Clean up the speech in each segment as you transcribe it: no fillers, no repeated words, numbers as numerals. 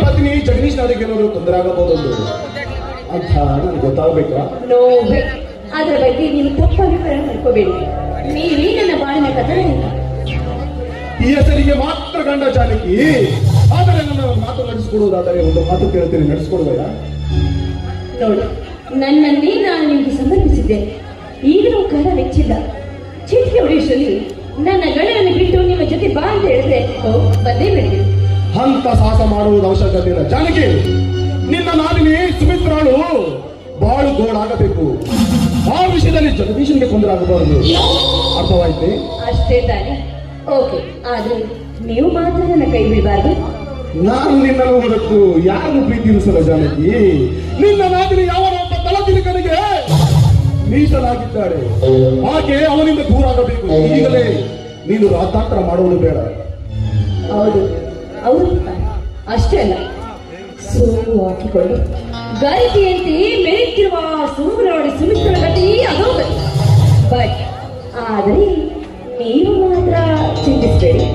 ಪತ್ನಿ ಜಗದೀಶ್ ನಾಡಿಗೆ ಏನಾದ್ರು ತೊಂದರೆ ಆಗಬಹುದು ಅಂತ ನನಗೆ ಗೊತ್ತಾಗಬೇಕಾ? ನೋವೇ, ಅದರ ಬಗ್ಗೆ ನೀವು ತಪ್ಪು ಅಭಿಪ್ರಾಯ ಮಾಡ್ಕೋಬೇಡಿ. ನೀವೇ ನನ್ನ ಬಾಳಿನ ಕಥೆ. ಈ ಹೆಸರಿಗೆ ಮಾತ್ರ ಗಂಡ ಜಾನಕಿ, ಆದರೆ ನನ್ನ ಮಾತು ನಡೆಸಿಕೊಡುವುದಾದರೆ ಒಂದು ಮಾತು ಕೇಳ್ತೀನಿ, ನಡೆಸಿಕೊಡುವೆಯಾ? ನೋಡಿ, ನನ್ನನ್ನೇ ನಾನು ನಿಮಗೆ ಸಮರ್ಪಿಸಿದ್ದೆ. ಈಗಲೂ ಕಾಲ ವೆಚ್ಚಿಲ್ಲ. ಚಿಂತೆ ಹೊಡೆಯುವಲ್ಲಿ ನನ್ನ ಗಂಡನನ್ನು ಬಿಟ್ಟು ನಿಮ್ಮ ಜೊತೆ ಬಾ ಅಂತ ಹೇಳಿದ್ರೆ ಬಂದೇ ಬಿಡಿ. ಅಂತ ಸಾಹಸ ಮಾಡುವುದು ಅವಶ್ಯಕತೆ ಇಲ್ಲ ಜಾನಕಿ. ನಿನ್ನ ನಾದಿನಿ ಸುಮಿತ್ರಾಳು ಬಾಳು ಗೋಳಾಗಬೇಕು. ಆ ವಿಷಯದಲ್ಲಿ ಜಗದೀಶನಿಗೆ ತೊಂದರೆ ಆಗಬಾರದು. ಅರ್ಥವಾಯ್ತೆ? ಅಷ್ಟೇ ತಾನೆ. ಓಕೆ, ಆದ್ರೆ ನೀವು ಮಾತ್ರ ನನ್ನ ಕೈ ಬಿಡಬಾರ್ದು. ನಾನು ನಿನ್ನನ್ನು ಹೊರತು ಯಾರನ್ನು ಪ್ರೀತಿಸಲ್ಲ ಜಾನಕಿ. ನಿನ್ನ ನಾದಿನಿ ಯಾವ ಒಬ್ಬ ತಲತಿರಿಕನಿಗೆ ಮೀಸಲಾಗಿದ್ದಾಳೆ. ಹಾಗೆ ಅವನಿಂದ ದೂರ ಆಗಬೇಕು. ಈಗಲೇ ನೀನು ರಾತಾಂತರ ಮಾಡುವುದು ಬೇಡ. ಹೌದು, ಅವರು ಅಷ್ಟೇ ಅಲ್ಲ, ಸೋಲು ಹಾಕಿಕೊಂಡು ಗಾಯಕಿಯಂತೆ ಮೆರೆಯುತ್ತಿರುವ ಸುಮುರಾಡಿ ಸುಮಿತ್ರ ಗತಿ ಅಧೋಗತಿ. ಬಟ್ ಆದರೆ ನೀವು ಮಾತ್ರ ಚಿಂತಿಸಬೇಡಿ.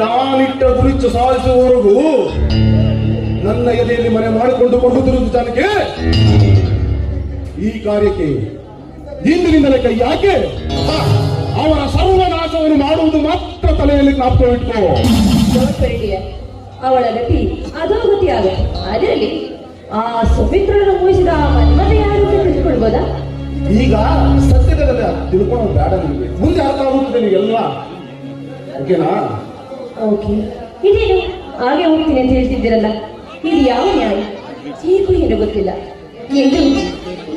ನಾನಿಟ್ಟ ಗುರಿ ಸಾಧಿಸುವವರೆಗೂ ನನ್ನ ಎದೆಯಲ್ಲಿ ಮನೆ ಮಾಡಿಕೊಂಡು ಕೊಂಡುತ್ತಿರುವುದು ಜಾನಕಿ. ಈ ಕಾರ್ಯಕ್ಕೆ ಇಂದಿನಿಂದಲೇ ಕೈ ಯಾಕೆ ಅವನ ಸರ್ವನಾಶವನ್ನು ಮಾಡುವುದು ಮಾತ್ರ ತಲೆಯಲ್ಲಿ ಜ್ಞಾಪಕ ಇಟ್ಕೋ. ಅವಳ ಗತಿ ಅಧೋಗತಿ ಆಗುತ್ತೆ. ಅದರಲ್ಲಿ ಆ ಸುಮಿತ್ರನ ಮೂಯಿಸಿದ ಮನ್ಮಥ ಯಾರು ತಿಳಿದುಕೊಳ್ಬೋದಾ? ಈಗ ಸತ್ಯದಲ್ಲಿ ತಿಳ್ಕೊಳ್ಳೋದು ಬೇಡ. ನಿಮಗೆ ಮುಂದೆ ಅರ್ಥ ಆಗುತ್ತದೆ ನಿಮಗೆಲ್ಲ. ಓಕೆನಾ? ಓಕೆ. ಇದೇನು ಹಾಗೆ ಹೋಗ್ತೀನಿ ಅಂತ ಹೇಳ್ತಿದ್ದೀರಲ್ಲ, ಇದು ಯಾವ ನ್ಯಾಯ? ಈಗೂ ಏನು ಗೊತ್ತಿಲ್ಲ ಎಂದು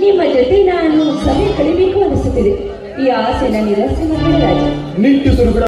ನಿಮ್ಮ ಜೊತೆ ನಾನು ಸಮಯ ಕಳಿಬೇಕು ಅನಿಸುತ್ತಿದೆ. ಈ ಆಸೆನ ನಿರಾಸೆ ಮಾಡಿದ ರಾಜ ನಿಂತಿಸಿರು